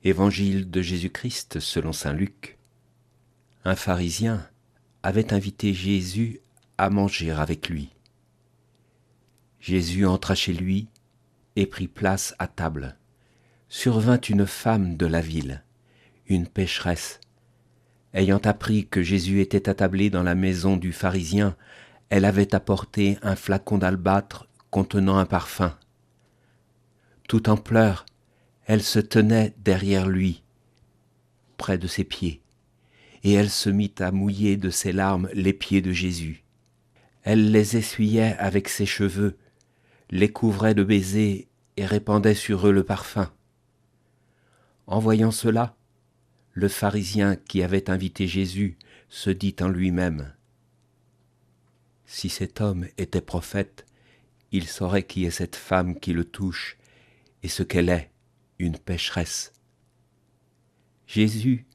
Évangile de Jésus-Christ selon saint Luc. Un pharisien avait invité Jésus à manger avec lui. Jésus entra chez lui et prit place à table. Survint une femme de la ville, une pécheresse. Ayant appris que Jésus était attablé dans la maison du pharisien, elle avait apporté un flacon d'albâtre contenant un parfum. Tout en pleurs, elle se tenait derrière lui, près de ses pieds, et elle se mit à mouiller de ses larmes les pieds de Jésus. Elle les essuyait avec ses cheveux, les couvrait de baisers et répandait sur eux le parfum. En voyant cela, le pharisien qui avait invité Jésus se dit en lui-même : « Si cet homme était prophète, il saurait qui est cette femme qui le touche et ce qu'elle est, une pécheresse. » Jésus,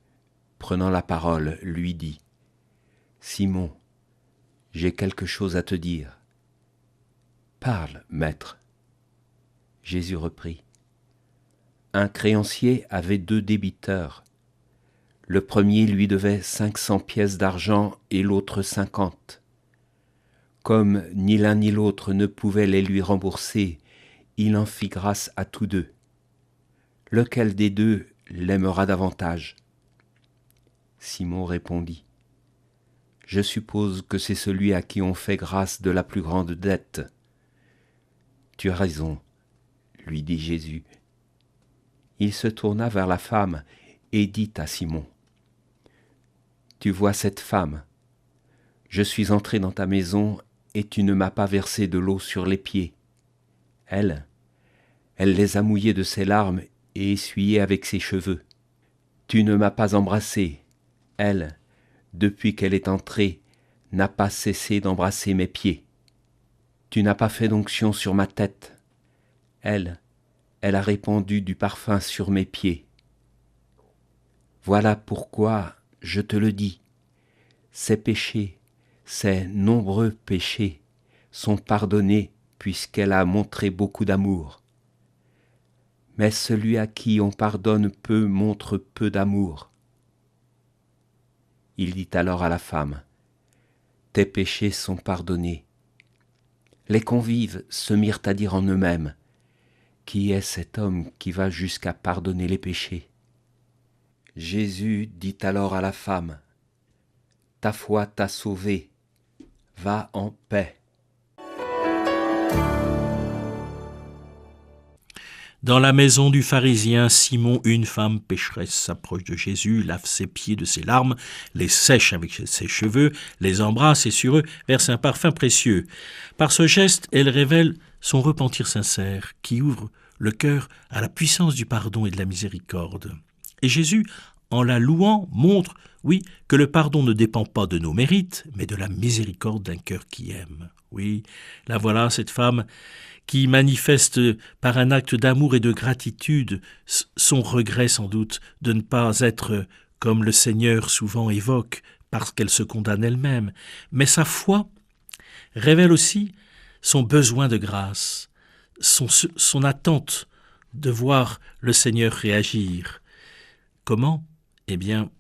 prenant la parole, lui dit : « Simon, j'ai quelque chose à te dire. » « Parle, maître. » Jésus reprit : « Un créancier avait 2 débiteurs. Le premier lui devait 500 pièces d'argent et l'autre 50. Comme ni l'un ni l'autre ne pouvait les lui rembourser, il en fit grâce à tous 2. Lequel des 2 l'aimera davantage ? Simon répondit : « Je suppose que c'est celui à qui on fait grâce de la plus grande dette. » « Tu as raison, » lui dit Jésus. Il se tourna vers la femme et dit à Simon : « Tu vois cette femme ? Je suis entré dans ta maison et tu ne m'as pas versé de l'eau sur les pieds. Elle les a mouillés de ses larmes et essuyés avec ses cheveux. Tu ne m'as pas embrassé. Elle, depuis qu'elle est entrée, n'a pas cessé d'embrasser mes pieds. Tu n'as pas fait d'onction sur ma tête. Elle a répandu du parfum sur mes pieds. Voilà pourquoi je te le dis, ses péchés, ses nombreux péchés, sont pardonnés puisqu'elle a montré beaucoup d'amour. Mais celui à qui on pardonne peu montre peu d'amour. » Il dit alors à la femme : « Tes péchés sont pardonnés. » Les convives se mirent à dire en eux-mêmes : « Qui est cet homme qui va jusqu'à pardonner les péchés ?» Jésus dit alors à la femme : « Ta foi t'a sauvée, va en paix. » Dans la maison du pharisien, Simon, une femme pécheresse, s'approche de Jésus, lave ses pieds de ses larmes, les sèche avec ses cheveux, les embrasse et sur eux verse un parfum précieux. Par ce geste, elle révèle son repentir sincère, qui ouvre le cœur à la puissance du pardon et de la miséricorde. Et Jésus, en la louant, montre, oui, que le pardon ne dépend pas de nos mérites, mais de la miséricorde d'un cœur qui aime. Oui, la voilà, cette femme qui manifeste par un acte d'amour et de gratitude son regret sans doute de ne pas être, comme le Seigneur souvent évoque, parce qu'elle se condamne elle-même. Mais sa foi révèle aussi son besoin de grâce, son attente de voir le Seigneur réagir. Comment ? Eh bien,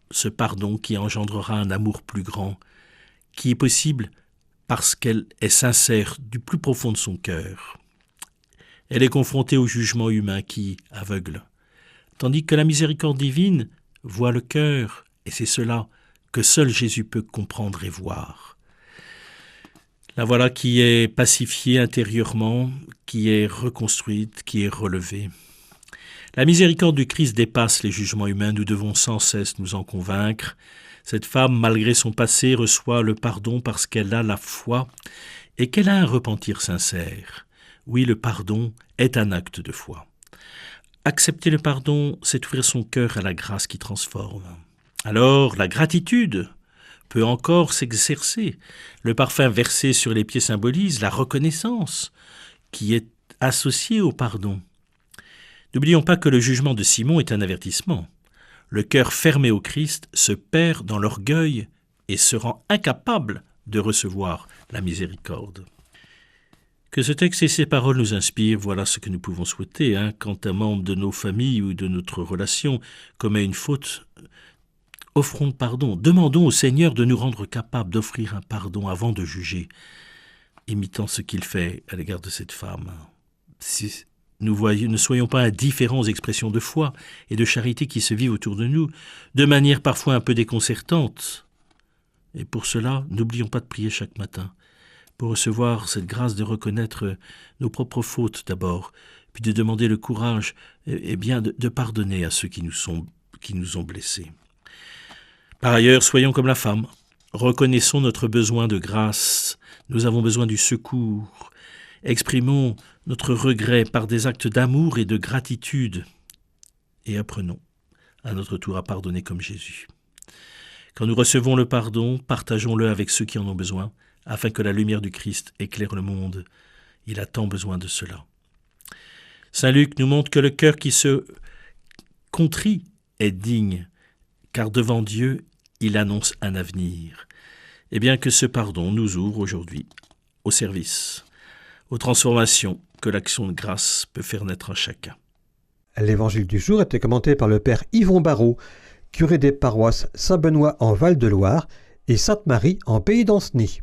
ce pardon qui engendrera un amour plus grand, qui est possible parce qu'elle est sincère du plus profond de son cœur. Elle est confrontée au jugement humain qui aveugle, tandis que la miséricorde divine voit le cœur, et c'est cela que seul Jésus peut comprendre et voir. La voilà qui est pacifiée intérieurement, qui est reconstruite, qui est relevée. La miséricorde du Christ dépasse les jugements humains, nous devons sans cesse nous en convaincre. Cette femme, malgré son passé, reçoit le pardon parce qu'elle a la foi et qu'elle a un repentir sincère. Oui, le pardon est un acte de foi. Accepter le pardon, c'est ouvrir son cœur à la grâce qui transforme. Alors, la gratitude peut encore s'exercer. Le parfum versé sur les pieds symbolise la reconnaissance qui est associée au pardon. N'oublions pas que le jugement de Simon est un avertissement. Le cœur fermé au Christ se perd dans l'orgueil et se rend incapable de recevoir la miséricorde. Que ce texte et ces paroles nous inspirent, voilà ce que nous pouvons souhaiter. Quand un membre de nos familles ou de notre relation commet une faute, offrons pardon. Demandons au Seigneur de nous rendre capables d'offrir un pardon avant de juger, imitant ce qu'il fait à l'égard de cette femme. Si ne soyons pas indifférents aux expressions de foi et de charité qui se vivent autour de nous, de manière parfois un peu déconcertante. Et pour cela, n'oublions pas de prier chaque matin, pour recevoir cette grâce de reconnaître nos propres fautes d'abord, puis de demander le courage de pardonner à ceux qui nous ont blessés. Par ailleurs, soyons comme la femme, reconnaissons notre besoin de grâce, nous avons besoin du secours, exprimons notre regret par des actes d'amour et de gratitude, et apprenons à notre tour à pardonner comme Jésus. Quand nous recevons le pardon, partageons-le avec ceux qui en ont besoin, afin que la lumière du Christ éclaire le monde. Il a tant besoin de cela. Saint Luc nous montre que le cœur qui se contrit est digne, car devant Dieu, il annonce un avenir. Et bien que ce pardon nous ouvre aujourd'hui au service, aux transformations que l'action de grâce peut faire naître en chacun. L'évangile du jour était commenté par le père Yvon Barrault, curé des paroisses Saint-Benoît en Val-de-Loire et Sainte-Marie en Pays d'Ancenis.